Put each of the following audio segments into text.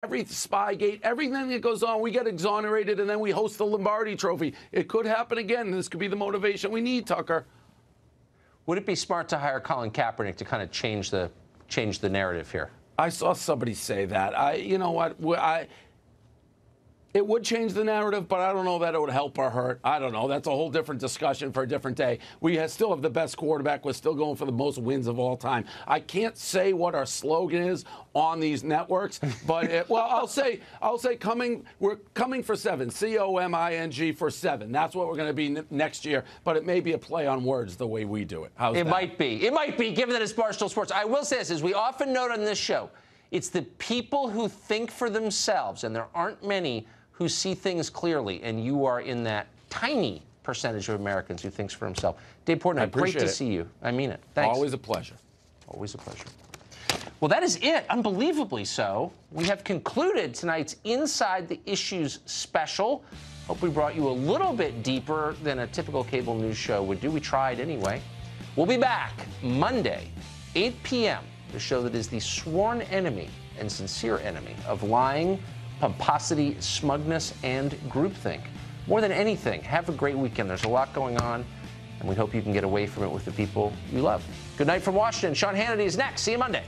every Spygate, everything that goes on, we get exonerated, and then we host the Lombardi Trophy. It could happen again. This could be the motivation we need, Tucker. Would it be smart to hire Colin Kaepernick to kind of change the narrative here? I saw somebody say that. You know what? It would change the narrative, but I don't know that it would help or hurt. I don't know. That's a whole different discussion for a different day. We still have the best quarterback. We're still going for the most wins of all time. I can't say what our slogan is on these networks, but I'll say we're coming for 7. COMING for 7. That's what we're going to be next year. But it may be a play on words the way we do it. How's that? It might be. It might be, given that it's Barstool Sports. I will say this, as we often note on this show, it's the people who think for themselves, and there aren't many who see things clearly, and you are in that tiny percentage of Americans who thinks for himself. Dave Portnoy, great to see you. I mean it. Thanks. Always a pleasure. Always a pleasure. Well, that is it. Unbelievably so. We have concluded tonight's Inside the Issues special. Hope we brought you a little bit deeper than a typical cable news show would do. We tried anyway. We'll be back Monday, 8 p.m., the show that is the sworn enemy and sincere enemy of lying, pomposity, smugness, and groupthink. More than anything, have a great weekend. There's a lot going on, and we hope you can get away from it with the people you love. Good night from Washington. Sean Hannity is next. See you Monday.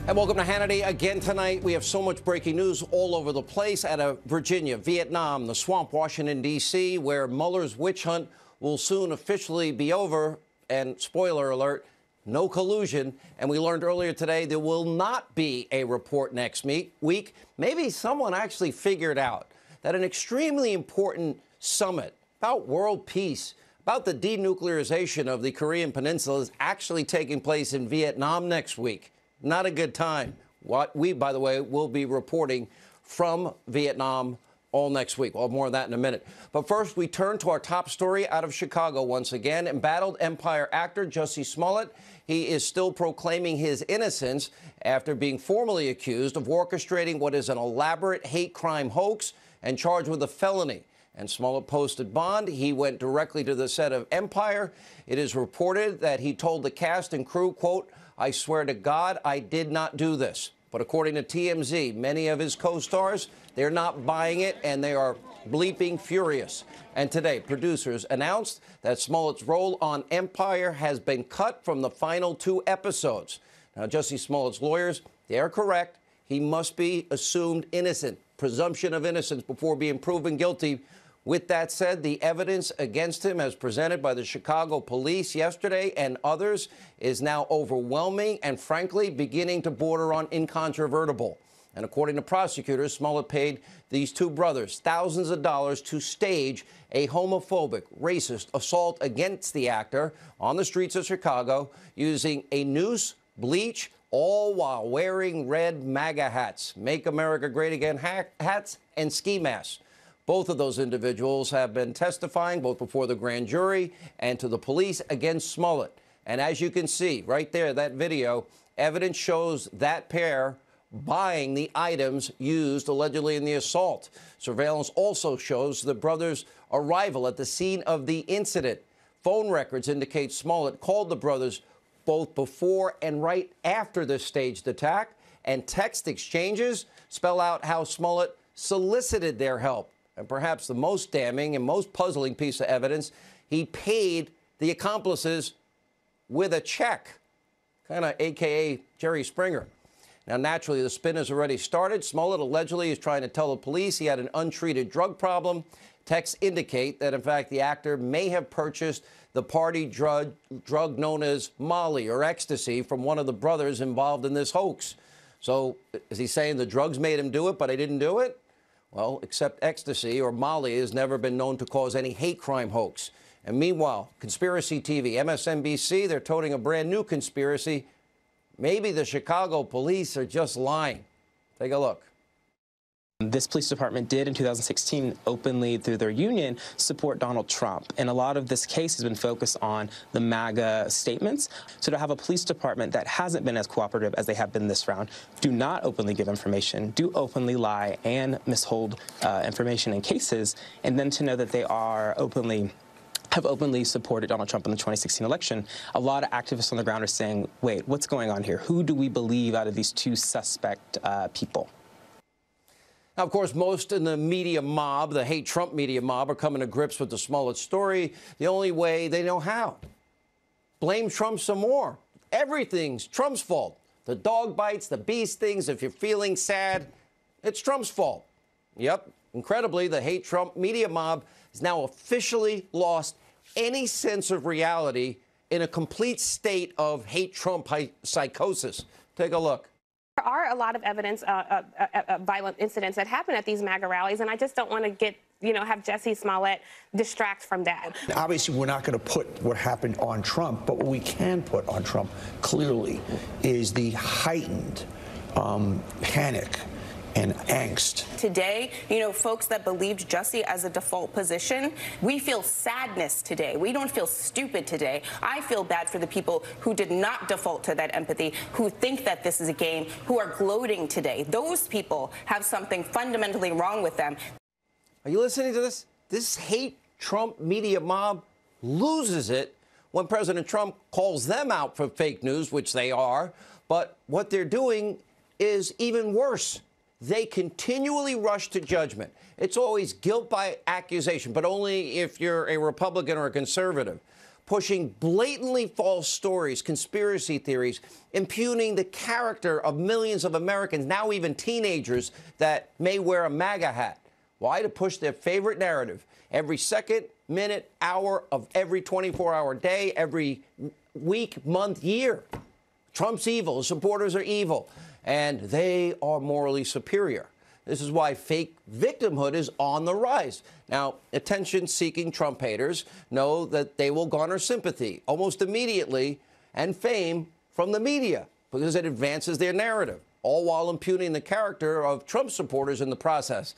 And welcome to Hannity. Again tonight, we have so much breaking news all over the place out of Virginia, Vietnam, the swamp, Washington, D.C., where Mueller's witch hunt will soon officially be over. And spoiler alert, no collusion. And we learned earlier today there will not be a report next week. Maybe someone actually figured out that an extremely important summit about world peace, about the denuclearization of the Korean Peninsula, is actually taking place in Vietnam next week. Not a good time. What we, by the way, will be reporting from Vietnam all next week. We'll have more of that in a minute. But first, we turn to our top story out of Chicago once again. Embattled Empire actor Jussie Smollett. He is still proclaiming his innocence after being formally accused of orchestrating what is an elaborate hate crime hoax and charged with a felony. And Smollett posted bond. He went directly to the set of Empire. It is reported that he told the cast and crew, quote, "I swear to God, I did not do this." But according to TMZ, many of his co-stars, they're not buying it, and they are bleeping furious. And today, producers announced that Smollett's role on Empire has been cut from the final 2 episodes. Now, Jussie Smollett's lawyers, they are correct. He must be assumed innocent, presumption of innocence before being proven guilty. With that said, the evidence against him as presented by the Chicago police yesterday and others is now overwhelming and, frankly, beginning to border on incontrovertible. And according to prosecutors, Smollett paid these 2 brothers thousands of dollars to stage a homophobic, racist assault against the actor on the streets of Chicago using a noose, bleach, all while wearing red MAGA hats, Make America Great Again hats, and ski masks. Both of those individuals have been testifying both before the grand jury and to the police against Smollett. And as you can see right there, that video, evidence shows that pair buying the items used allegedly in the assault. Surveillance also shows the brothers' arrival at the scene of the incident. Phone records indicate Smollett called the brothers both before and right after this staged attack, and text exchanges spell out how Smollett solicited their help. And perhaps the most damning and most puzzling piece of evidence, he paid the accomplices with a check, kind of a.k.a. Jerry Springer. Now, naturally, the spin has already started. Smollett allegedly is trying to tell the police he had an untreated drug problem. Texts indicate that, in fact, the actor may have purchased the party drug known as Molly or ecstasy from one of the brothers involved in this hoax. So is he saying the drugs made him do it, but I didn't do it? Well, except ecstasy or Molly has never been known to cause any hate crime hoax. And meanwhile, Conspiracy TV, MSNBC, they're toting a brand new conspiracy. Maybe the Chicago police are just lying. Take a look. This police department did in 2016 openly, through their union, support Donald Trump. And a lot of this case has been focused on the MAGA statements. So to have a police department that hasn't been as cooperative as they have been this round, do not openly give information, do openly lie and mishold information in cases, and then to know that they are have openly supported Donald Trump in the 2016 election, a lot of activists on the ground are saying, wait, what's going on here? Who do we believe out of these two suspect people? Now, of course, most in the media mob, the hate Trump media mob, are coming to grips with the Smollett story the only way they know how. Blame Trump some more. Everything's Trump's fault. The dog bites, the bee stings. If you're feeling sad, it's Trump's fault. Yep. Incredibly, the hate Trump media mob has now officially lost any sense of reality in a complete state of hate Trump psychosis. Take a look. There are a lot of evidence of violent incidents that happen at these MAGA rallies, and I just don't want to have Jesse Smollett distract from that. Obviously, we're not going to put what happened on Trump, but what we can put on Trump clearly is the heightened panic and angst. Today, folks that believed Jesse as a default position, we feel sadness today. We don't feel stupid today. I feel bad for the people who did not default to that empathy, who think that this is a game, who are gloating today. Those people have something fundamentally wrong with them. Are you listening to this? This hate Trump media mob loses it when President Trump calls them out for fake news, which they are. But what they're doing is even worse. They continually rush to judgment. It's always guilt by accusation, but only if you're a Republican or a conservative. Pushing blatantly false stories, conspiracy theories, impugning the character of millions of Americans, now even teenagers, that may wear a MAGA hat. Why? To push their favorite narrative. Every second, minute, hour of every 24-hour day, every week, month, year. Trump's evil. His supporters are evil. And they are morally superior. This is why fake victimhood is on the rise. Now, attention-seeking Trump haters know that they will garner sympathy almost immediately and fame from the media because it advances their narrative, all while impugning the character of Trump supporters in the process.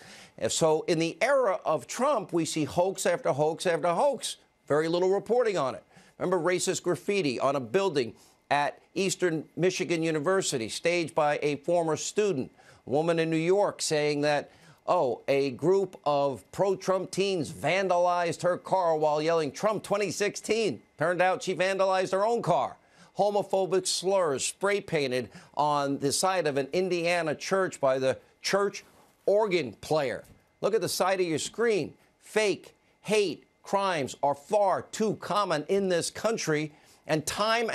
So in the era of Trump, we see hoax after hoax after hoax. Very little reporting on it. Remember racist graffiti on a building at Eastern Michigan University, staged by a former student. A woman in New York saying that, a group of pro-Trump teens vandalized her car while yelling Trump 2016. Turned out she vandalized her own car. Homophobic slurs spray painted on the side of an Indiana church by the church organ player. Look at the side of your screen. Fake hate crimes are far too common in this country. And time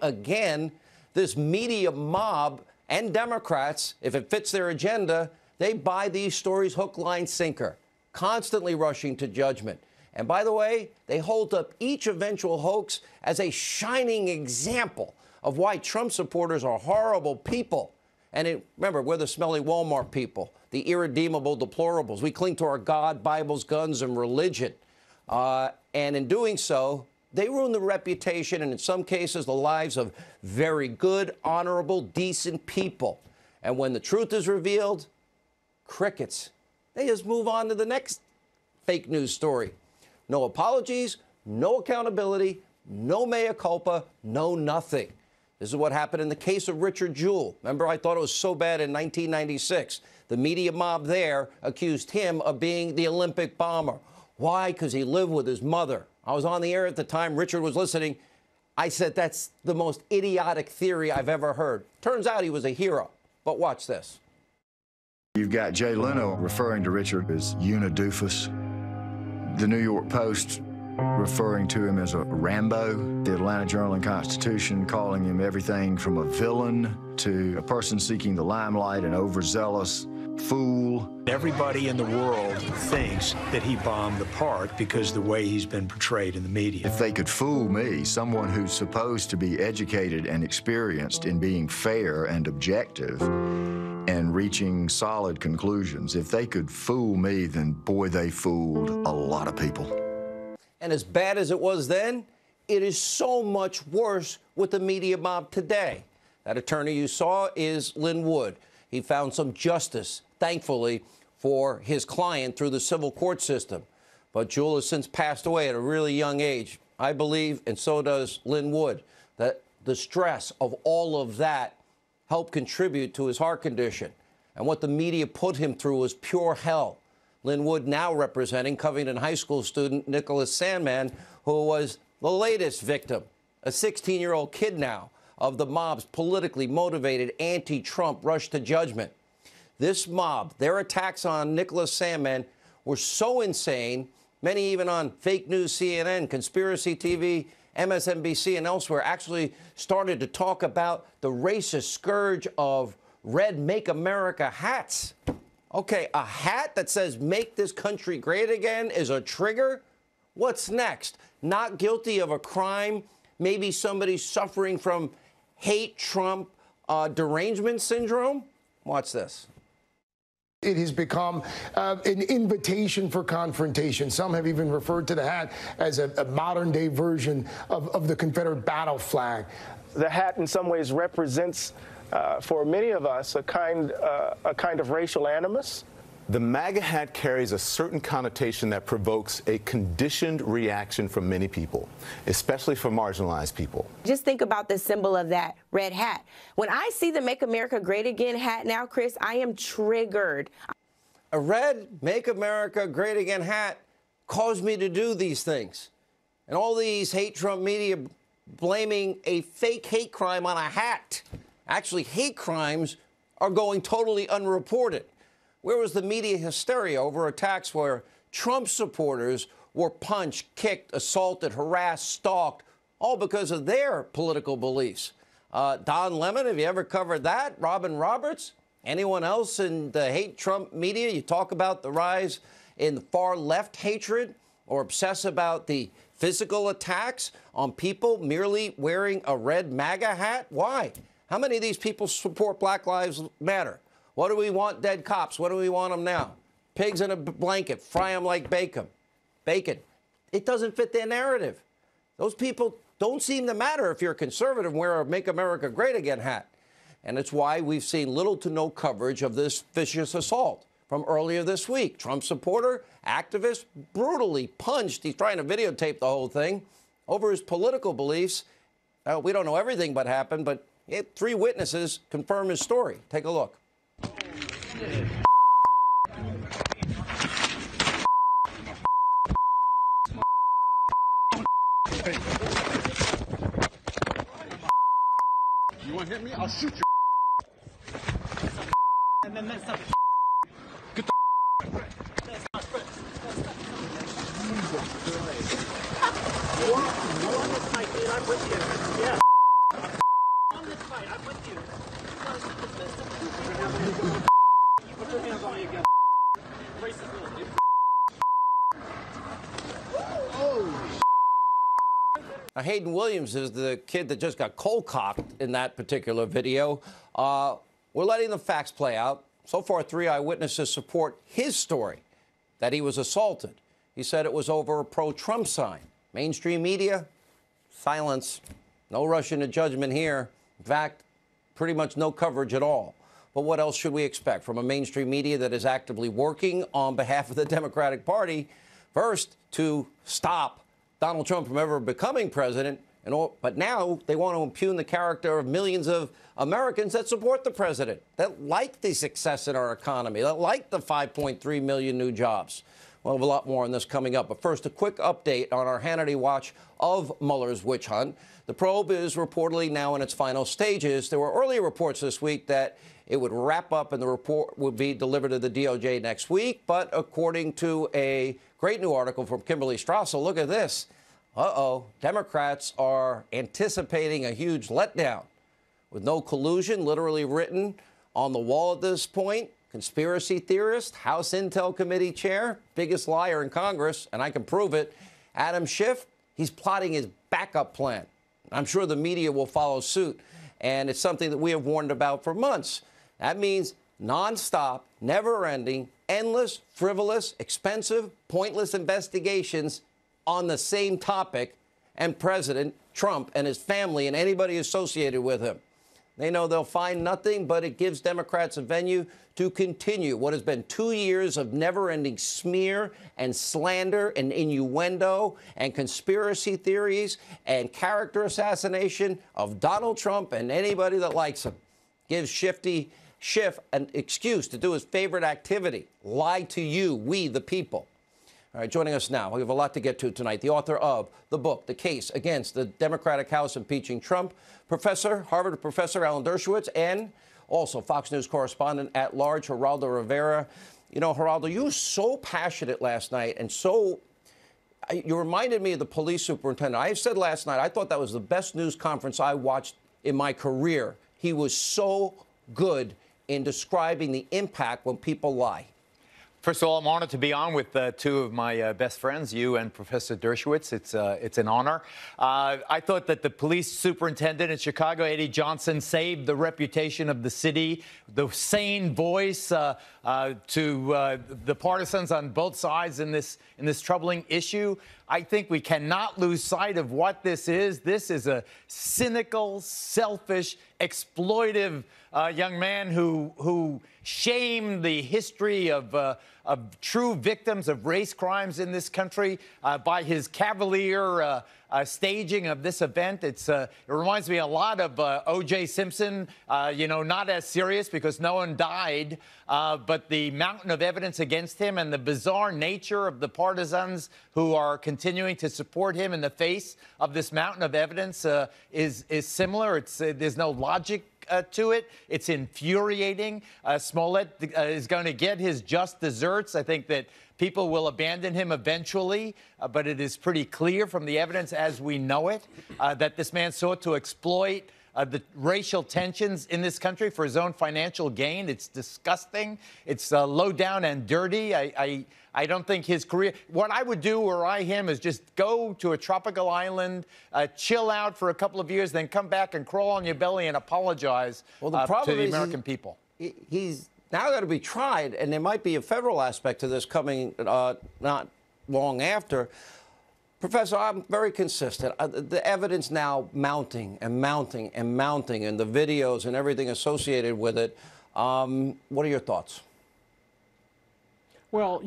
again, this media mob and Democrats, if it fits their agenda, they buy these stories hook, line, sinker, constantly rushing to judgment. And by the way, they hold up each eventual hoax as a shining example of why Trump supporters are horrible people. And remember, we're the smelly Walmart people, the irredeemable deplorables. We cling to our God, Bibles, guns, and religion. And in doing so, they ruin the reputation and, in some cases, the lives of very good, honorable, decent people. And when the truth is revealed, crickets. They just move on to the next fake news story. No apologies, no accountability, no mea culpa, no nothing. This is what happened in the case of Richard Jewell. Remember, I thought it was so bad in 1996. The media mob there accused him of being the Olympic bomber. Why? Because he lived with his mother. I was on the air at the time. Richard was listening. I said, that's the most idiotic theory I've ever heard. Turns out he was a hero. But watch this. You've got Jay Leno referring to Richard as Unidoofus. The New York Post referring to him as a Rambo. The Atlanta Journal and Constitution calling him everything from a villain to a person seeking the limelight, an overzealous fool. Everybody in the world thinks that he bombed the park because the way he's been portrayed in the media. If they could fool me, someone who's supposed to be educated and experienced in being fair and objective and reaching solid conclusions, if they could fool me, then boy, they fooled a lot of people. And as bad as it was then, it is so much worse with the media mob today. That attorney you saw is Lin Wood. He found some justice, thankfully, for his client through the civil court system. But Jewel has since passed away at a really young age. I believe, and so does Lynn Wood, that the stress of all of that helped contribute to his heart condition. And what the media put him through was pure hell. Lynn Wood now representing Covington High School student Nicholas Sandmann, who was the latest victim, a 16-year-old kid now, of the mob's politically motivated anti-Trump rush to judgment. This mob, their attacks on Nicholas Sandmann were so insane, many even on fake news CNN, Conspiracy TV, MSNBC, and elsewhere actually started to talk about the racist scourge of red Make America hats. Okay, a hat that says "Make this country great again" is a trigger? What's next? Not guilty of a crime? Maybe somebody suffering from hate Trump derangement syndrome? Watch this. It has become an invitation for confrontation. Some have even referred to the hat as a modern-day version of the Confederate battle flag. The hat in some ways represents, for many of us, a kind of racial animus. The MAGA hat carries a certain connotation that provokes a conditioned reaction from many people, especially for marginalized people. Just think about the symbol of that red hat. When I see the Make America Great Again hat now, Chris, I am triggered. A red Make America Great Again hat caused me to do these things. And all these hate Trump media blaming a fake hate crime on a hat. Actually, hate crimes are going totally unreported. Where was the media hysteria over attacks where Trump supporters were punched, kicked, assaulted, harassed, stalked, all because of their political beliefs? Don Lemon, have you ever covered that? Robin Roberts? Anyone else in the hate Trump media? You talk about the rise in far left hatred or obsess about the physical attacks on people merely wearing a red MAGA hat? Why? How many of these people support Black Lives Matter? What do we want dead cops? What do we want them now? Pigs in a blanket, fry them like bacon. It doesn't fit their narrative. Those people don't seem to matter if you're a conservative and wear a Make America Great Again hat. And it's why we've seen little to no coverage of this vicious assault from earlier this week. Trump supporter, activist, brutally punched. He's trying to videotape the whole thing over his political beliefs. We don't know everything what happened, but 3 witnesses confirm his story. Take a look. You want to hit me? I'll shoot you. And then that's up. Get the. You're on this fight, dude. I'm with you. Yeah. On this fight, I'm with you. You put your hands on me again. Racist little. Oh. Now, Hayden Williams is the kid that just got cold-cocked in that particular video. We're letting the facts play out. So far, 3 eyewitnesses support his story, that he was assaulted. He said it was over a pro-Trump sign. Mainstream media, silence. No rushing to judgment here. In fact, pretty much no coverage at all. But what else should we expect from a mainstream media that is actively working on behalf of the Democratic Party, first, to stop Donald Trump from ever becoming president, but now they want to impugn the character of millions of Americans that support the president, that like the success in our economy, that like the 5.3 million new jobs. We'll have a lot more on this coming up. But first, a quick update on our Hannity watch of Mueller's witch hunt. The probe is reportedly now in its final stages. There were earlier reports this week that it would wrap up and the report would be delivered to the DOJ next week. But according to a great new article from Kimberly Strassel, look at this. Democrats are anticipating a huge letdown with no collusion literally written on the wall at this point. Conspiracy theorist, House Intel Committee chair, biggest liar in Congress, and I can prove it, Adam Schiff, he's plotting his backup plan. I'm sure the media will follow suit, and it's something that we have warned about for months. That means nonstop, never-ending, endless, frivolous, expensive, pointless investigations on the same topic and President Trump and his family and anybody associated with him. They know they'll find nothing, but it gives Democrats a venue to continue what has been 2 years of never-ending smear and slander and innuendo and conspiracy theories and character assassination of Donald Trump and anybody that likes him. Gives Schiff an excuse to do his favorite activity, lie to you, we the people. All right, joining us now, we have a lot to get to tonight. The author of the book, The Case Against the Democratic House Impeaching Trump, Harvard Professor Alan Dershowitz, and also Fox News correspondent at large, Geraldo Rivera. You know, Geraldo, you were so passionate last night and you reminded me of the police superintendent. I said last night, I thought that was the best news conference I watched in my career. He was so good in describing the impact when people lie. First of all, I'm honored to be on with two of my best friends, you and Professor Dershowitz. It's an honor. I thought that the police superintendent in Chicago, Eddie Johnson, saved the reputation of the city, the sane voice to the partisans on both sides in this troubling issue. I think we cannot lose sight of what this is. This is a cynical, selfish, exploitive young man who shamed the history of true victims of race crimes in this country by his cavalier staging of this event. It reminds me a lot of O.J. Simpson, not as serious because no one died, but the mountain of evidence against him and the bizarre nature of the partisans who are continuing to support him in the face of this mountain of evidence is similar. There's no logic to it. It's infuriating. Smollett is going to get his just desserts. I think that people will abandon him eventually, but it is pretty clear from the evidence as we know it that this man sought to exploit the racial tensions in this country for his own financial gain. It's disgusting. It's low down and dirty. I don't think his career... What I would do were I him is just go to a tropical island, chill out for a couple of years, then come back and crawl on your belly and apologize to the American people. He's now got to be tried, and there might be a federal aspect to this coming not long after. Professor, I'm very consistent. The evidence now mounting and mounting and mounting, and the videos and everything associated with it. What are your thoughts? Well,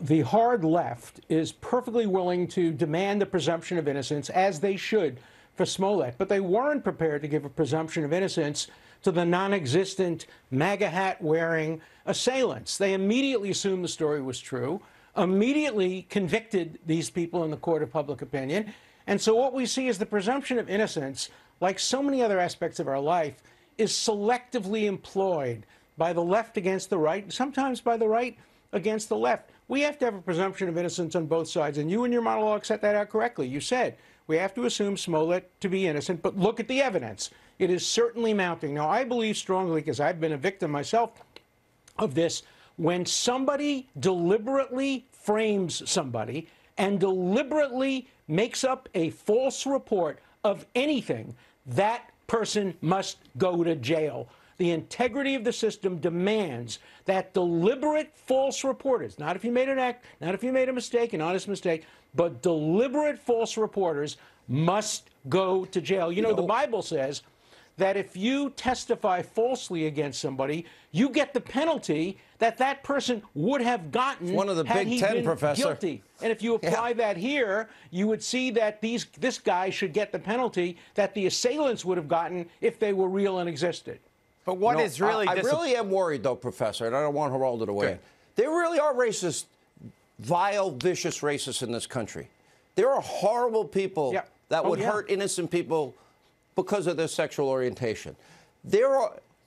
the hard left is perfectly willing to demand the presumption of innocence, as they should, for Smollett. But they weren't prepared to give a presumption of innocence to the non-existent MAGA hat-wearing assailants. They immediately assumed the story was true, immediately convicted these people in the court of public opinion. And so what we see is the presumption of innocence, like so many other aspects of our life, is selectively employed by the left against the right, sometimes by the right against the left. We have to have a presumption of innocence on both sides, and you in your monologue set that out correctly. You said we have to assume Smollett to be innocent, but look at the evidence. It is certainly mounting. Now, I believe strongly, because I've been a victim myself of this, when somebody deliberately frames somebody and deliberately makes up a false report of anything, that person must go to jail. The integrity of the system demands that deliberate false reporters, not if you made an act, not if you made a mistake, an honest mistake, but deliberate false reporters must go to jail. The Bible says that if you testify falsely against somebody, you get the penalty that that person would have gotten one of the had Big he Ten, been Professor. guilty. And if you apply that here, you would see that this guy should get the penalty that the assailants would have gotten if they were real and existed. But what is really... I really am worried, though, Professor, and I don't want Geraldo to weigh in. There really are racist, vile, vicious racists in this country. There are horrible people that would hurt innocent people because of their sexual orientation.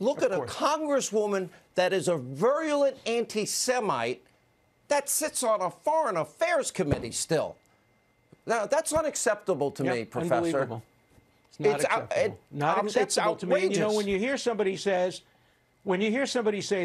Look at a congresswoman that is a virulent anti-Semite that sits on a foreign affairs committee still. Now, that's unacceptable to me, Professor. Unbelievable. It's not acceptable. Not acceptable to me. And, when you hear somebody say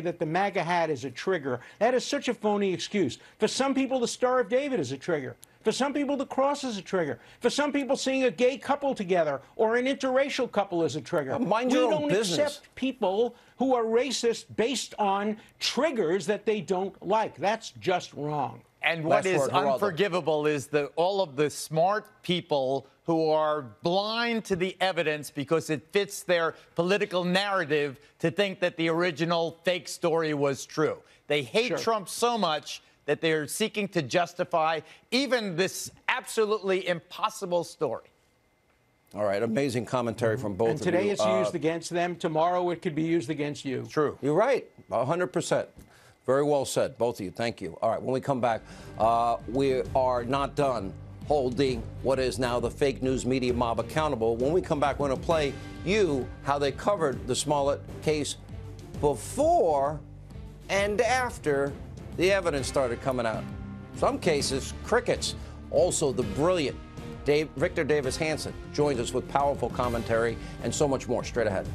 that the MAGA hat is a trigger, that is such a phony excuse. For some people, the Star of David is a trigger. For some people, the cross is a trigger. For some people, seeing a gay couple together or an interracial couple is a trigger. Mind your own business. We don't accept people who are racist based on triggers that they don't like. That's just wrong. And what Last is word, Geraldo. unforgivable is all of the smart people who are blind to the evidence because it fits their political narrative to think that the original fake story was true. They hate Trump so much that they're seeking to justify even this absolutely impossible story. All right, amazing commentary from both And of you. today it's used against them. Tomorrow it could be used against you. True. You're right, 100%. Very well said, both of you. Thank you. All right, when we come back, we are not done holding what is now the fake news media mob accountable. When we come back, we're going to play you how they covered the Smollett case before and after the evidence started coming out. Some cases, crickets. Also, the brilliant Victor Davis Hanson joins us with powerful commentary and so much more straight ahead.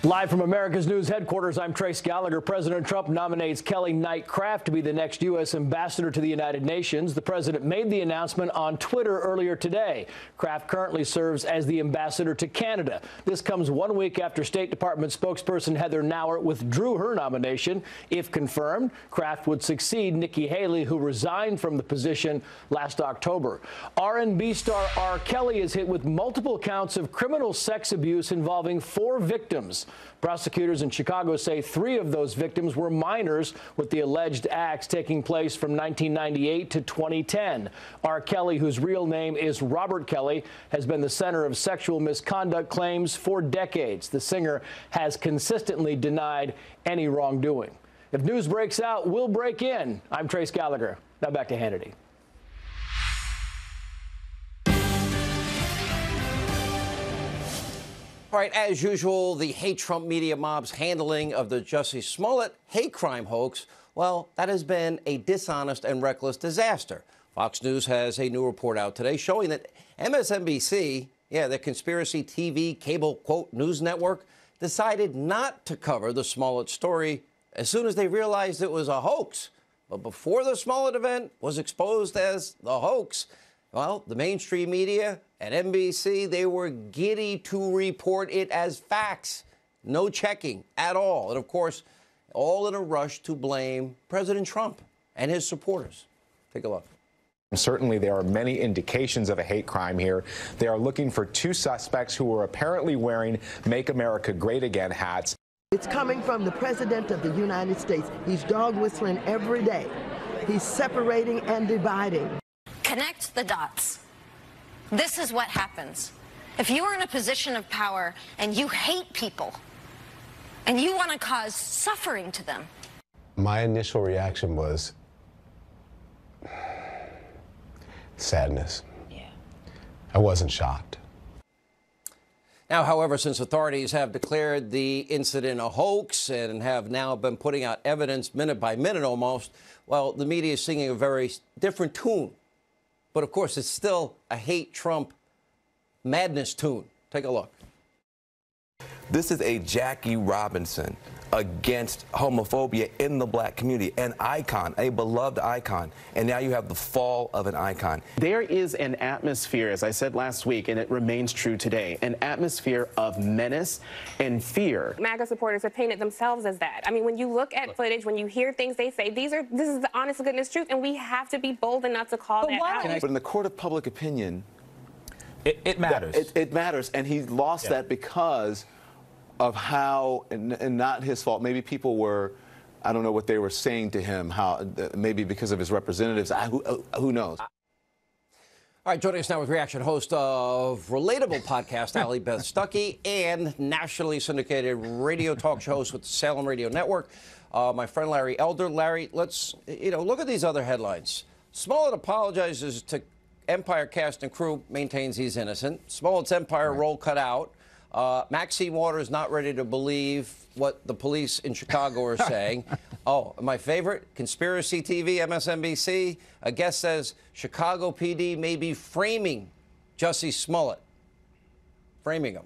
Live from America's News headquarters, I'm Trace Gallagher. President Trump nominates Kelly Knight Craft to be the next U.S. ambassador to the United Nations. The president made the announcement on Twitter earlier today. Craft currently serves as the ambassador to Canada. This comes 1 week after State Department spokesperson Heather Nauert withdrew her nomination. If confirmed, Craft would succeed Nikki Haley, who resigned from the position last October. R&B star R. Kelly is hit with multiple counts of criminal sex abuse involving 4 victims. Prosecutors in Chicago say 3 of those victims were minors, with the alleged acts taking place from 1998 to 2010. R. Kelly, whose real name is Robert Kelly, has been the center of sexual misconduct claims for decades. The singer has consistently denied any wrongdoing. If news breaks out, we'll break in. I'm Trace Gallagher. Now back to Hannity. All right, as usual, the hate Trump media mob's handling of the Jussie Smollett hate crime hoax, well, that has been a dishonest and reckless disaster. Fox News has a new report out today showing that MSNBC, the conspiracy TV cable, quote, news network, decided not to cover the Smollett story as soon as they realized it was a hoax. But before the Smollett event was exposed as the hoax, well, the mainstream media and NBC, they were giddy to report it as facts. No checking at all. And, of course, all in a rush to blame President Trump and his supporters. Take a look. Certainly, there are many indications of a hate crime here. They are looking for 2 suspects who were apparently wearing Make America Great Again hats. It's coming from the President of the United States. He's dog whistling every day. He's separating and dividing. Connect the dots. This is what happens. If you are in a position of power and you hate people and you want to cause suffering to them. My initial reaction was sadness. Yeah. I wasn't shocked. Now, however, since authorities have declared the incident a hoax and have now been putting out evidence minute by minute almost, well, the media is singing a very different tune. But, of course, it's still a hate Trump madness tune. Take a look. This is a Jackie Robinson against homophobia in the black community, an icon, a beloved icon. And now you have the fall of an icon. There is an atmosphere, as I said last week, and it remains true today, an atmosphere of menace and fear. MAGA supporters have painted themselves as that. I mean, when you look at footage, when you hear things they say, this is the honest to goodness truth, and we have to be bold enough to call that out. But in the court of public opinion, it matters. It matters, and he lost that because of how, and not his fault, maybe people were, I don't know what they were saying to him, how maybe because of his representatives, who knows. All right, joining us now with reaction host of Relatable podcast, Allie Beth Stuckey, and nationally syndicated radio talk show host with the Salem Radio Network, my friend Larry Elder. Larry, let's, look at these other headlines. Smollett apologizes to Empire cast and crew, maintains he's innocent. Smollett's Empire roll cut out. Maxine Waters not ready to believe what the police in Chicago are saying. Oh, my favorite, Conspiracy TV, MSNBC. A guest says Chicago PD may be framing Jussie Smollett. Framing him.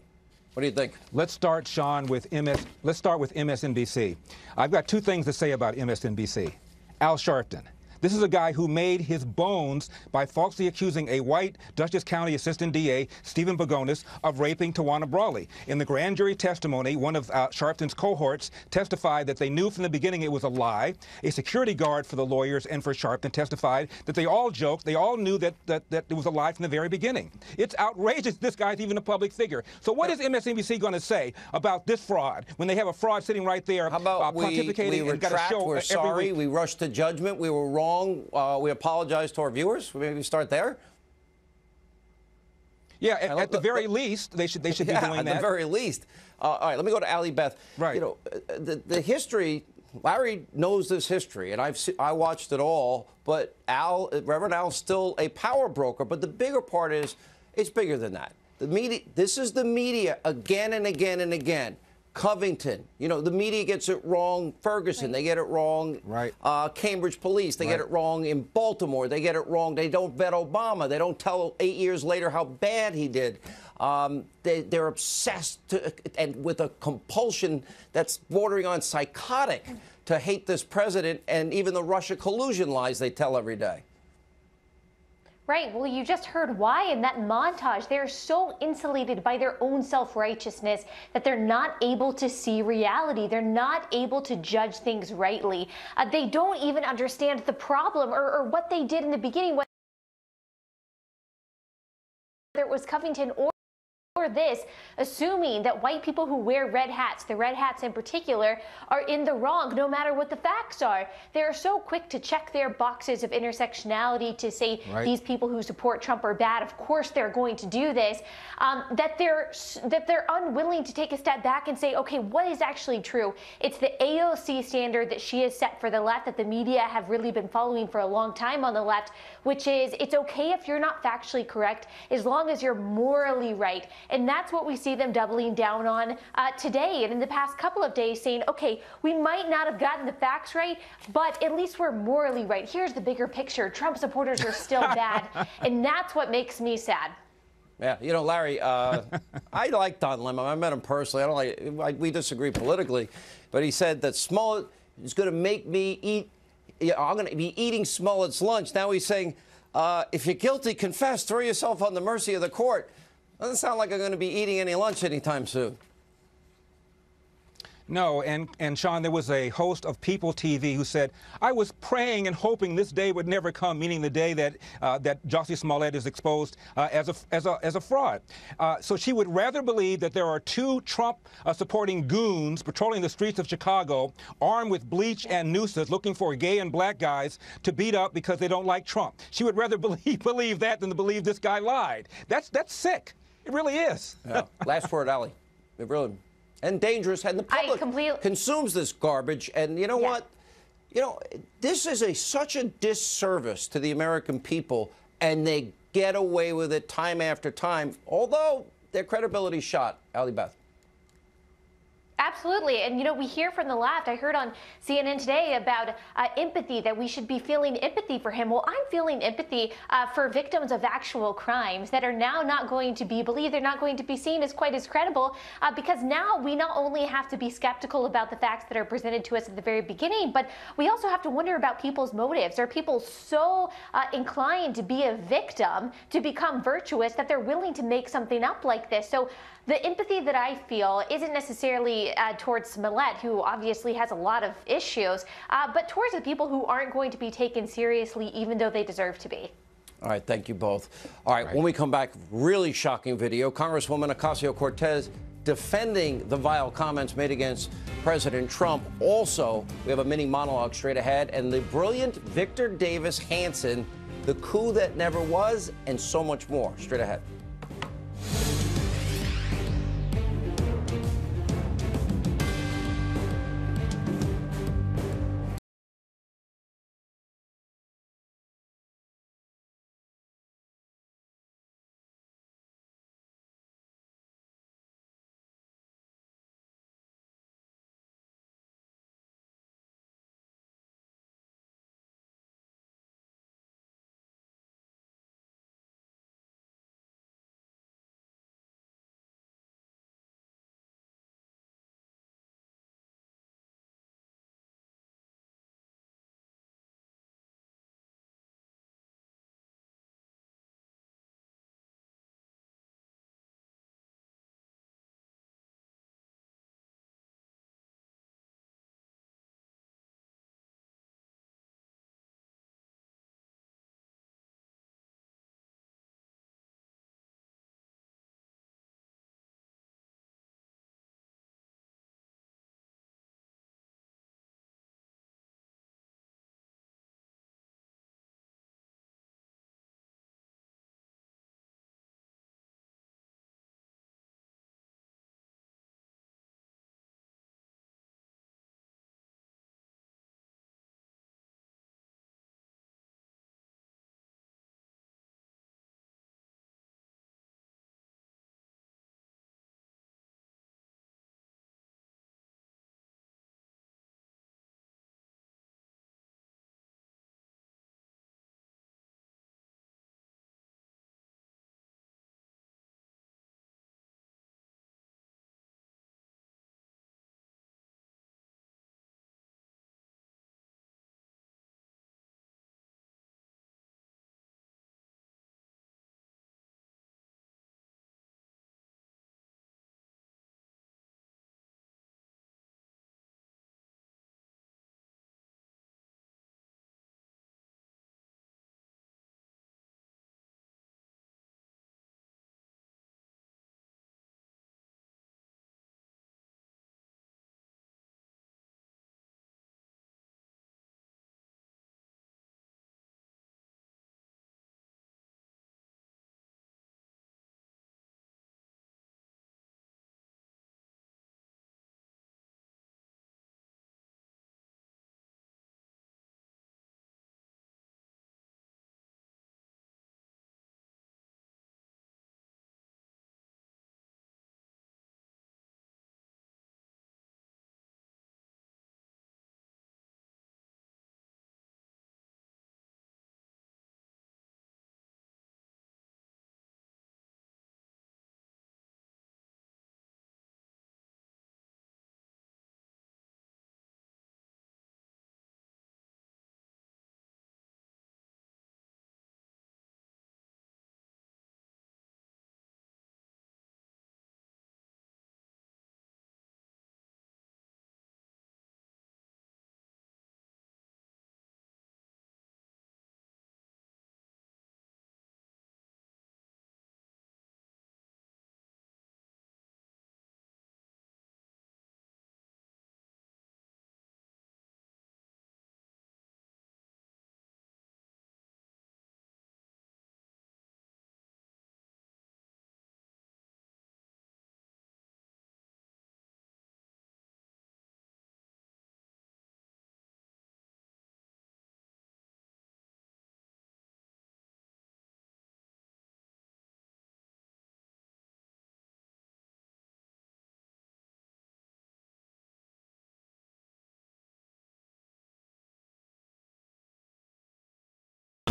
What do you think? Let's start, Sean, with MSNBC. I've got 2 things to say about MSNBC. Al Sharpton. This is a guy who made his bones by falsely accusing a white Dutchess County Assistant DA, Stephen Pagonis, of raping Tawana Brawley. In the grand jury testimony, one of Sharpton's cohorts testified that they knew from the beginning it was a lie. A security guard for the lawyers and for Sharpton testified that they all joked, they all knew that it was a lie from the very beginning. It's outrageous this guy's even a public figure. So what is MSNBC going to say about this fraud when they have a fraud sitting right there pontificating and got to show we're sorry, every week? We rushed to judgment, we were wrong. We apologize to our viewers. Maybe start there. Yeah, at the very least, they should be doing that. At the very least. All right, let me go to Allie Beth. Right. The history. Larry knows this history, and I watched it all. But Reverend Al's still a power broker. But the bigger part is, it's bigger than that. The media. This is the media again and again and again. Covington. You know, the media gets it wrong. Ferguson, they get it wrong. Right. Cambridge Police, they get it wrong. In Baltimore, they get it wrong. They don't vet Obama. They don't tell 8 years later how bad he did. They're obsessed and with a compulsion that's bordering on psychotic to hate this president and even the Russia collusion lies they tell every day. Right. Well, you just heard why in that montage. They're so insulated by their own self-righteousness that they're not able to see reality. They're not able to judge things rightly. They don't even understand the problem or what they did in the beginning, whether it was Covington or this, assuming that white people who wear red hats, the red hats in particular, are in the wrong, no matter what the facts are. They're so quick to check their boxes of intersectionality to say these people who support Trump are bad. Of course, they're going to do this. That they're unwilling to take a step back and say, okay, what is actually true? It's the AOC standard that she has set for the left, that the media have really been following for a long time on the left, which is it's okay if you're not factually correct as long as you're morally right. And that's what we see them doubling down on today and in the past couple of days, saying, okay, we might not have gotten the facts right, but at least we're morally right. Here's the bigger picture. Trump supporters are still bad. And that's what makes me sad. Yeah, you know, Larry, I like Don Lemon. I met him personally. I don't like, we disagree politically, but he said that Smollett is going to make me eat, I'm going to be eating Smollett's lunch. Now he's saying, if you're guilty, confess, throw yourself on the mercy of the court. Doesn't sound like I'm going to be eating any lunch anytime soon. No, and Sean, there was a host of People TV who said, I was praying and hoping this day would never come, meaning the day that that Jussie Smollett is exposed as a fraud. So she would rather believe that there are two Trump-supporting goons patrolling the streets of Chicago, armed with bleach and nooses, looking for gay and black guys to beat up because they don't like Trump. She would rather believe that than to believe this guy lied. That's sick. It really is. Yeah. Last word, Ali. It really. And dangerous, and the public consumes this garbage. And you know what? You know, this is such a disservice to the American people, and they get away with it time after time, although their credibility's shot. Ali Beth. Absolutely. And, you know, we hear from the left. I heard on CNN today about empathy, that we should be feeling empathy for him. Well, I'm feeling empathy for victims of actual crimes that are now not going to be believed. They're not going to be seen as quite as credible because now we not only have to be skeptical about the facts that are presented to us at the very beginning, but we also have to wonder about people's motives. Are people so inclined to be a victim, to become virtuous, that they're willing to make something up like this? So the empathy that I feel isn't necessarily towards Smollett, who obviously has a lot of issues, but towards the people who aren't going to be taken seriously, even though they deserve to be. All right, thank you both. All right, when we come back, really shocking video. Congresswoman Ocasio-Cortez defending the vile comments made against President Trump. Also, we have a mini monologue straight ahead, and the brilliant Victor Davis Hanson, the coup that never was, and so much more. Straight ahead.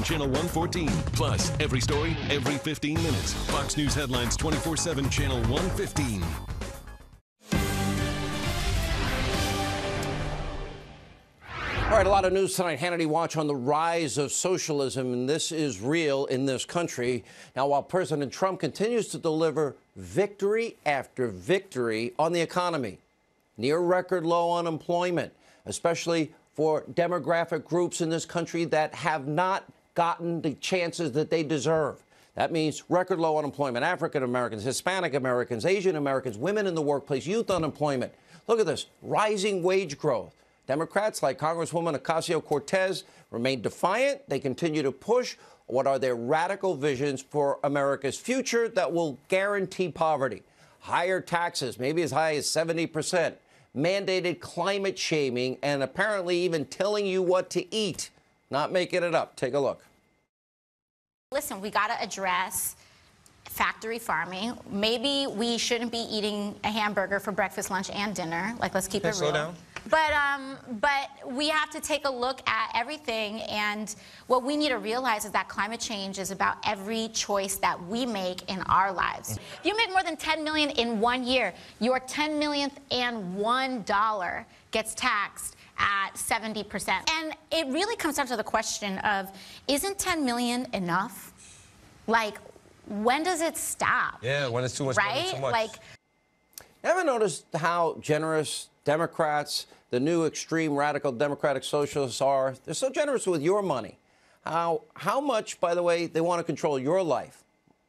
on Channel 114. Plus, every story, every 15 minutes. Fox News headlines 24/7, Channel 115. All right, a lot of news tonight. Hannity Watch on the rise of socialism, and this is real in this country. Now, while President Trump continues to deliver victory after victory on the economy, near record low unemployment, especially for demographic groups in this country that have not gotten the chances that they deserve. That means record low unemployment, African Americans, Hispanic Americans, Asian Americans, women in the workplace, youth unemployment. Look at this, rising wage growth. Democrats like Congresswoman Ocasio-Cortez remain defiant. They continue to push what are their radical visions for America's future that will guarantee poverty. Higher taxes, maybe as high as 70%, mandated climate shaming, and apparently even telling you what to eat. Not making it up. Take a look. Listen, we got to address factory farming. Maybe we shouldn't be eating a hamburger for breakfast, lunch, and dinner. Like, let's keep it real. Slow down. But we have to take a look at everything, and what we need to realize is that climate change is about every choice that we make in our lives. If you make more than $10 million in 1 year, your $10 millionth and $1 gets taxed at 70%. And it really comes down to the question of, isn't 10 million enough? Like, when does it stop? Yeah, when it's too much, right? too much. Like, ever noticed how generous Democrats, the new extreme radical Democratic socialists are? They're so generous with your money. How much, by the way, they want to control your life?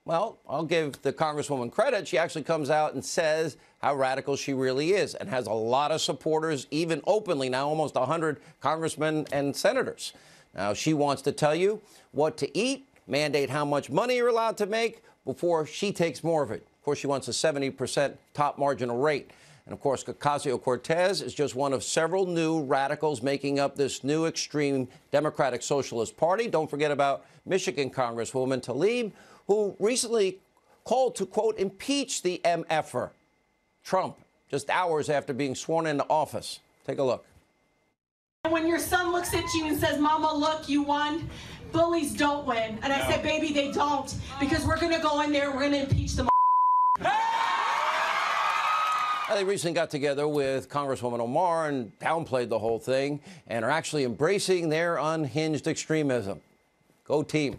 Well, I'll give the Congresswoman credit. She actually comes out and says how radical she really is and has a lot of supporters, even openly now, almost 100 congressmen and senators. Now, she wants to tell you what to eat, mandate how much money you're allowed to make before she takes more of it. Of course, she wants a 70% top marginal rate. And, of course, Ocasio-Cortez is just one of several new radicals making up this new extreme Democratic Socialist Party. Don't forget about Michigan Congresswoman Tlaib, who recently called to, quote, impeach the MFer, Trump, just hours after being sworn into office. Take a look. When your son looks at you and says, Mama, look, you won, bullies don't win. And I said, baby, they don't, because we're going to go in there and we're going to impeach them. They recently got together with Congresswoman Omar and downplayed the whole thing and are actually embracing their unhinged extremism. Go team.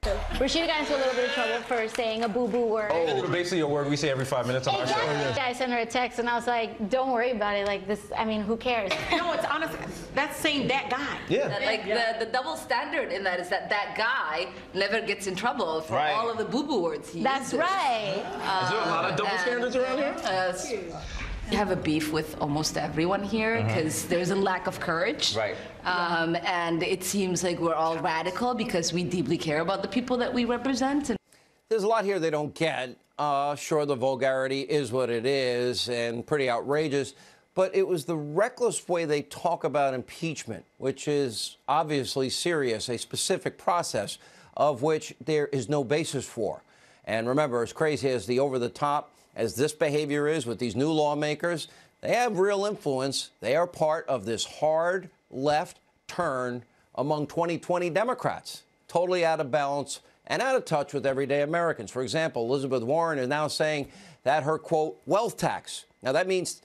Rashida got into a little bit of trouble for saying a boo-boo word. Oh, basically a word we say every 5 minutes on our show. I sent her a text and I was like, don't worry about it. Like this, I mean, who cares? No, it's honestly, that's saying that guy. Yeah. Like the double standard in that is that guy never gets in trouble for all of the boo-boo words he That's uses. right. Is there a lot of double standards around here? I have a beef with almost everyone here because there's a lack of courage. Right. And it seems like we're all radical because we deeply care about the people that we represent. There's a lot here they don't get. Sure, the vulgarity is what it is and pretty outrageous, but it was the reckless way they talk about impeachment, which is obviously serious, a specific process of which there is no basis for. And remember, as crazy as the over-the-top as this behavior is with these new lawmakers, they have real influence. They are part of this hard left turn among 2020 Democrats, totally out of balance and out of touch with everyday Americans. For example, Elizabeth Warren is now saying that her, quote, wealth tax. Now, that means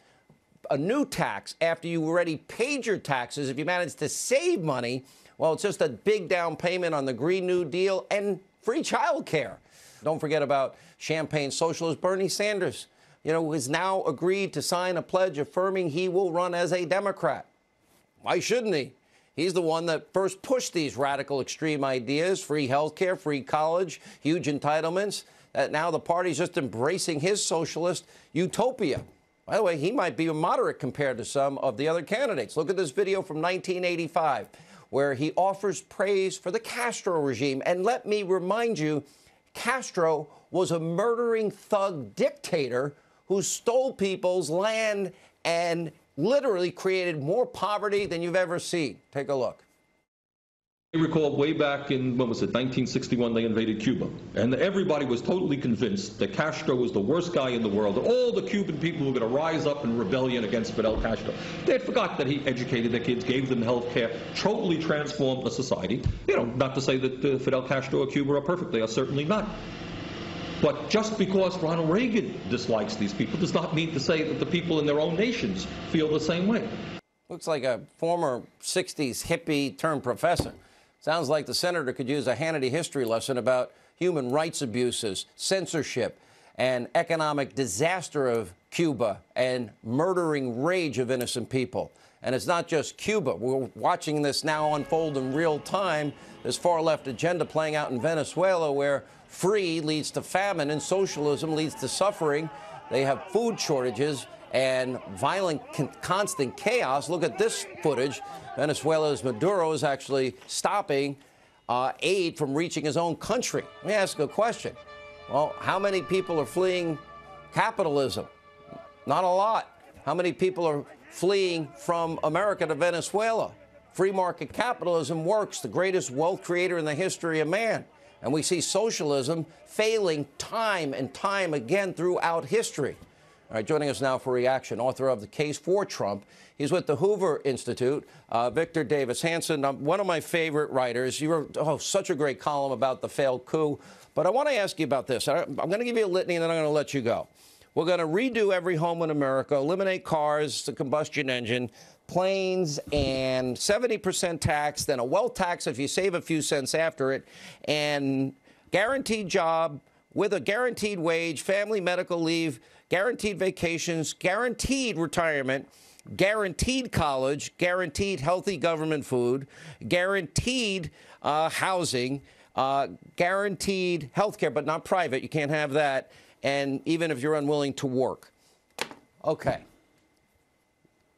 a new tax after you already paid your taxes. If you manage to save money, well, it's just a big down payment on the Green New Deal and free child care. Don't forget about Champagne socialist Bernie Sanders, who has now agreed to sign a pledge affirming he will run as a Democrat. Why shouldn't he? He's the one that first pushed these radical extreme ideas, free health care, free college, huge entitlements, that now the party's just embracing his socialist utopia. By the way, he might be a moderate compared to some of the other candidates. Look at this video from 1985, where he offers praise for the Castro regime. And let me remind you, Castro was a murdering thug dictator who stole people's land and literally created more poverty than you've ever seen. Take a look. I recall way back in, when was it, 1961, they invaded Cuba. And everybody was totally convinced that Castro was the worst guy in the world. All the Cuban people were going to rise up in rebellion against Fidel Castro. They had forgot that he educated their kids, gave them health care, totally transformed the society. You know, not to say that Fidel Castro or Cuba are perfect. They are certainly not. But just because Ronald Reagan dislikes these people does not mean to say that the people in their own nations feel the same way. Looks like a former 60s hippie turned professor. Sounds like the senator could use a Hannity history lesson about human rights abuses, censorship, and economic disaster of Cuba and murdering rage of innocent people. And it's not just Cuba. We're watching this now unfold in real time, this far-left agenda playing out in Venezuela, where free leads to famine and socialism leads to suffering. They have food shortages and violent, constant chaos. Look at this footage. Venezuela's Maduro is actually stopping aid from reaching his own country. Let me ask a question. Well, how many people are fleeing capitalism? Not a lot. How many people are fleeing from America to Venezuela? Free market capitalism works, the greatest wealth creator in the history of man. And we see socialism failing time and time again throughout history. All right, joining us now for reaction, author of The Case for Trump. He's with the Hoover Institute, Victor Davis Hanson, one of my favorite writers. You wrote such a great column about the failed coup. But I want to ask you about this. I'm going to give you a litany, and then I'm going to let you go. We're going to redo every home in America, eliminate cars, the combustion engine, planes, and 70% tax, then a wealth tax if you save a few cents after it, and guaranteed job with a guaranteed wage, family medical leave, guaranteed vacations, guaranteed retirement, guaranteed college, guaranteed healthy government food, guaranteed housing, guaranteed health care, but not private. You can't have that. And even if you're unwilling to work. Okay.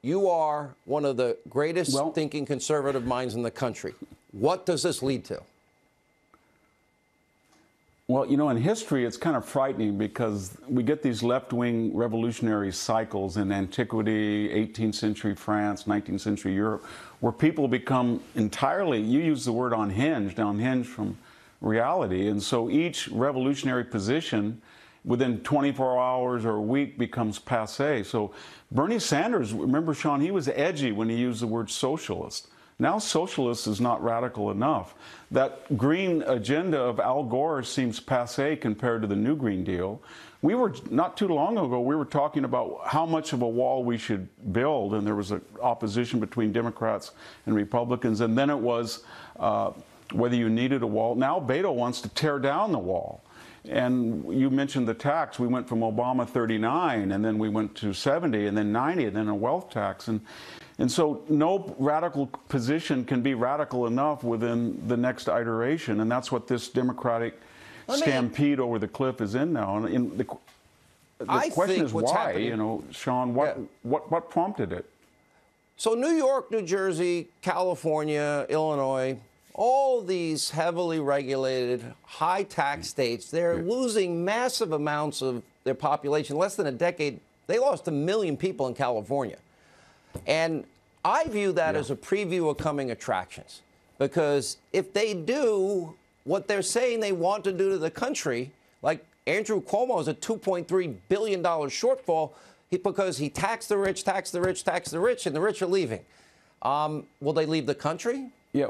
You are one of the greatest thinking conservative minds in the country. What does this lead to? Well, you know, in history, it's kind of frightening because we get these left-wing revolutionary cycles in antiquity, 18th century France, 19th century Europe, where people become entirely, you use the word unhinged from reality. And so each revolutionary position within 24 hours or a week becomes passé. So Bernie Sanders, remember, Sean, he was edgy when he used the word socialist. Now socialist is not radical enough. That green agenda of Al Gore seems passé compared to the new Green Deal. We were, not too long ago, we were talking about how much of a wall we should build, and there was an opposition between Democrats and Republicans, and then it was whether you needed a wall. Now Beto wants to tear down the wall. And you mentioned the tax. We went from Obama 39, and then we went to 70, and then 90, and then a wealth tax. And so no radical position can be radical enough within the next iteration, and that's what this Democratic stampede over the cliff is in now. And the question is why, you know, Sean, what prompted it? So New York, New Jersey, California, Illinois, all these heavily regulated, high-tax states, they're losing massive amounts of their population. Less than a decade, they lost 1 million people in California. And I view that as a preview of coming attractions, because if they do what they're saying they want to do to the country, like Andrew Cuomo is a $2.3 billion shortfall because he taxed the rich, taxed the rich, taxed the rich, and the rich are leaving. Will they leave the country? Yeah,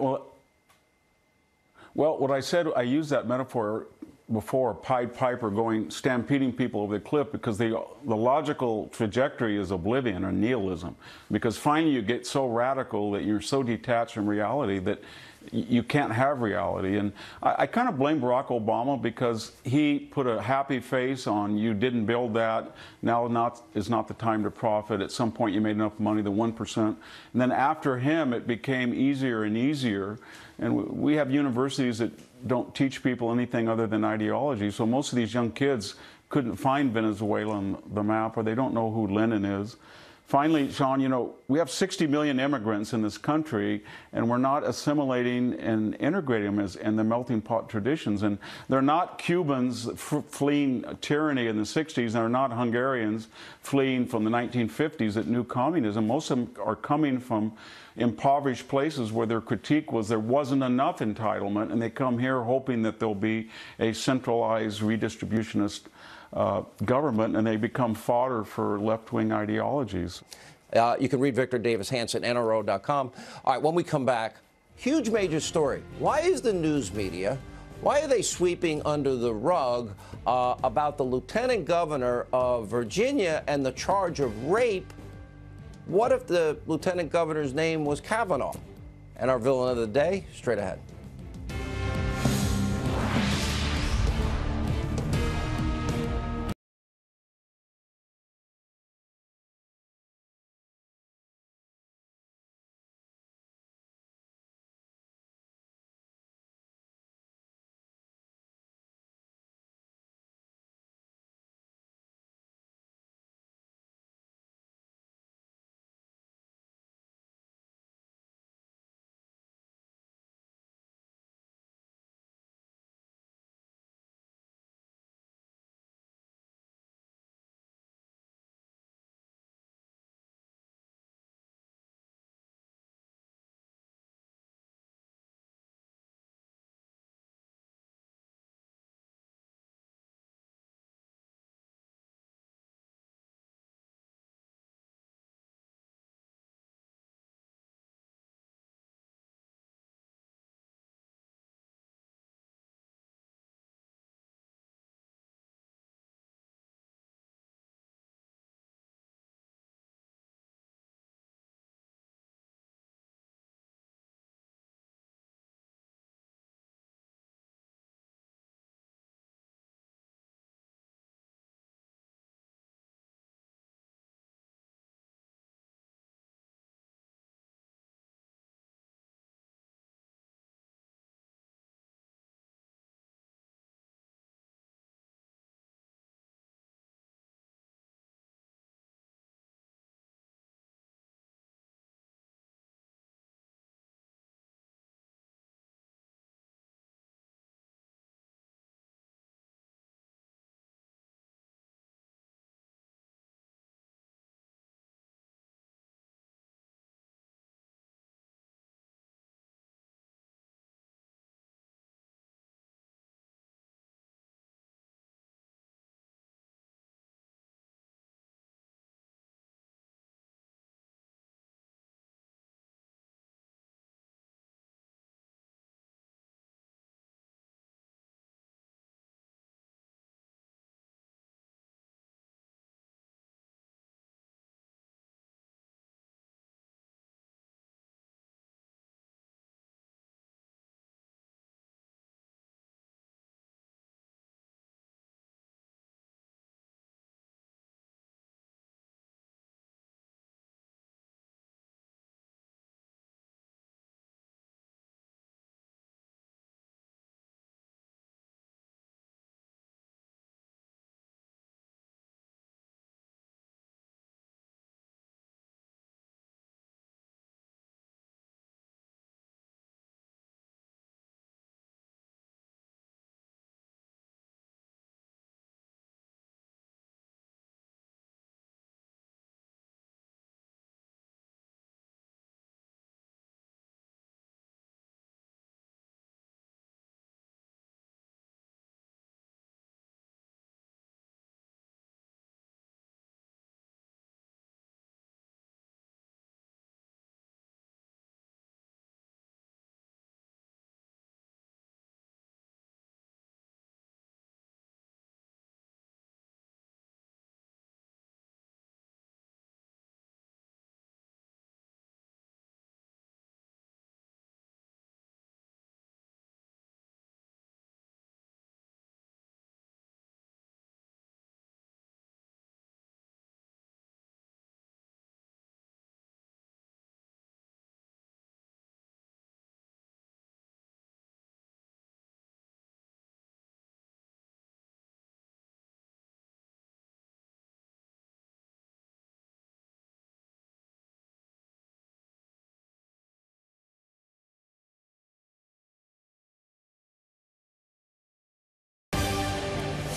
well, what I said, I used that metaphor before, Pied Piper stampeding people over the cliff, because the logical trajectory is oblivion or nihilism. Because finally you get so radical that you're so detached from reality that you can't have reality. And I kind of blame Barack Obama because he put a happy face on, you didn't build that, now is not the time to profit. At some point you made enough money, the 1%. And then after him it became easier and easier. And we have universities that don't teach people anything other than ideology. So most of these young kids couldn't find Venezuela on the map, or they don't know who Lenin is. Finally, Sean, you know, we have 60 million immigrants in this country, and we're not assimilating and integrating them in the melting pot traditions. And they're not Cubans fleeing tyranny in the 60s, and they're not Hungarians fleeing from the 1950s that knew communism. Most of them are coming from impoverished places where their critique was there wasn't enough entitlement, and they come here hoping that there'll be a centralized redistributionist government, and they become fodder for left-wing ideologies. You can read Victor Davis Hanson, NRO.com. All right, when we come back, huge major story. Why is the news media, why are they sweeping under the rug about the lieutenant governor of Virginia and the charge of rape? What if the lieutenant governor's name was Kavanaugh? And our villain of the day, straight ahead.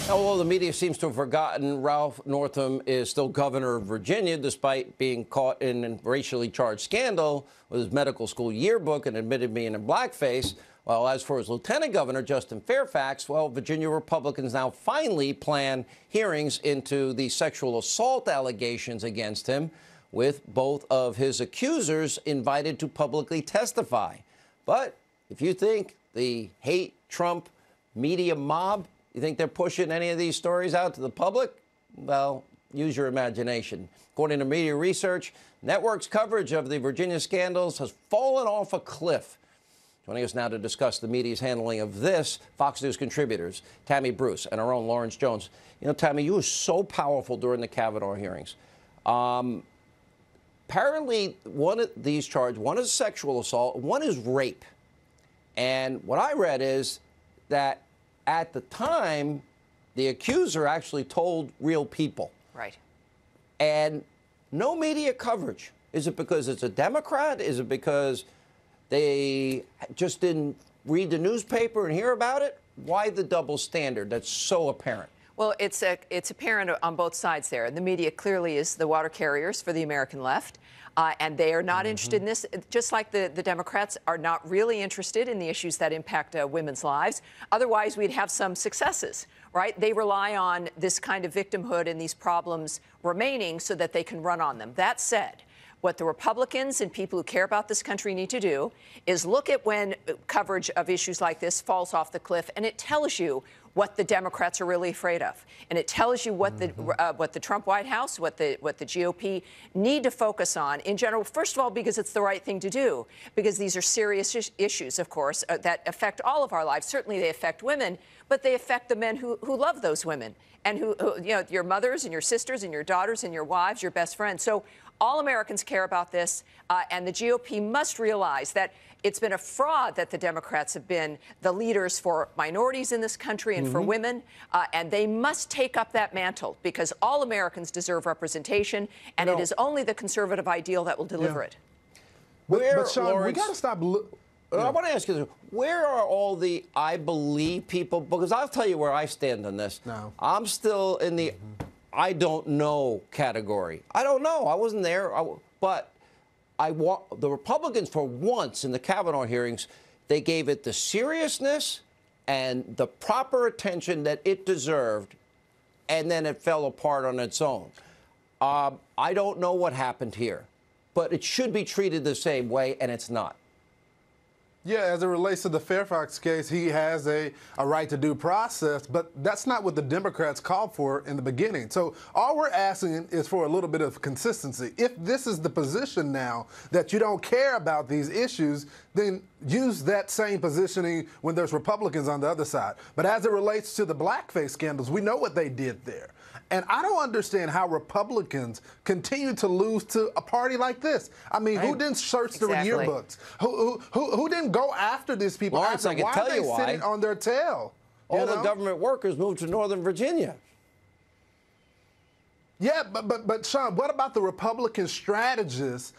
Although the media seems to have forgotten, Ralph Northam is still governor of Virginia, despite being caught in a racially charged scandal with his medical school yearbook and admitted being in blackface. Well, as for his lieutenant governor, Justin Fairfax, well, Virginia Republicans now finally plan hearings into the sexual assault allegations against him, with both of his accusers invited to publicly testify. But if you think the hate Trump media mob, you think they're pushing any of these stories out to the public? Well, use your imagination. According to media research, networks' coverage of the Virginia scandals has fallen off a cliff. Joining us now to discuss the media's handling of this, Fox News contributors Tammy Bruce and our own Lawrence Jones. You know, Tammy, you were so powerful during the Kavanaugh hearings. Apparently, one of these charges, one is sexual assault, one is rape. And what I read is that at the time, the accuser actually told real people. Right. And no media coverage. Is it because it's a Democrat? Is it because they just didn't read the newspaper and hear about it? Why the double standard that's so apparent? Well, it's apparent on both sides there. The media clearly is the water carriers for the American left, and they are not interested in this, just like the Democrats are not really interested in the issues that impact women's lives. Otherwise, we'd have some successes, right? They rely on this kind of victimhood and these problems remaining so that they can run on them. That said, what the Republicans and people who care about this country need to do is look at when coverage of issues like this falls off the cliff, and it tells you what the Democrats are really afraid of, and it tells you what the Trump White House, what the GOP need to focus on in general. First of all, because it's the right thing to do, because these are serious issues, of course, that affect all of our lives. Certainly, they affect women, but they affect the men who love those women and who you know, your mothers and your sisters and your daughters and your wives, your best friends. So all Americans care about this, and the GOP must realize that it's been a fraud that the Democrats have been the leaders for minorities in this country and for women, and they must take up that mantle because all Americans deserve representation, and it is only the conservative ideal that will deliver it. But Sean, we got to stop. I want to ask you, where are all the I believe people? Because I'll tell you where I stand on this. No. I'm still in the I don't know category. I don't know. I wasn't there. But the Republicans, for once in the Kavanaugh hearings, they gave it the seriousness and the proper attention that it deserved, and then it fell apart on its own. I don't know what happened here, but it should be treated the same way, and it's not. Yeah, as it relates to the Fairfax case, he has a right to due process, but that's not what the Democrats called for in the beginning. So all we're asking is for a little bit of consistency. If this is the position now that you don't care about these issues, then use that same positioning when there's Republicans on the other side. But as it relates to the blackface scandals, we know what they did there. And I don't understand how Republicans continue to lose to a party like this. I mean, who didn't search the yearbooks? Who didn't go after these people? Lawrence, I can tell you why. Why are they sitting on their tail? All the government workers moved to Northern Virginia. Yeah, but Sean, what about the Republican strategists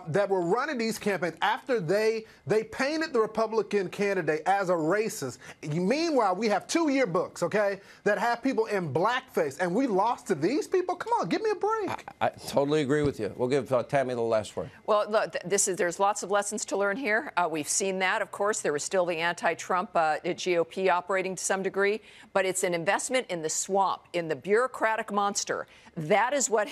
that were running these campaigns after they painted the Republican candidate as a racist? Meanwhile, we have 2 yearbooks, okay, that have people in blackface, and we lost to these people? Come on, give me a break. I totally agree with you. We'll give Tammy the last word. Well, look, there's lots of lessons to learn here. We've seen that, of course. There was still the anti-Trump GOP operating to some degree, but it's an investment in the swamp, in the bureaucratic monster. That is what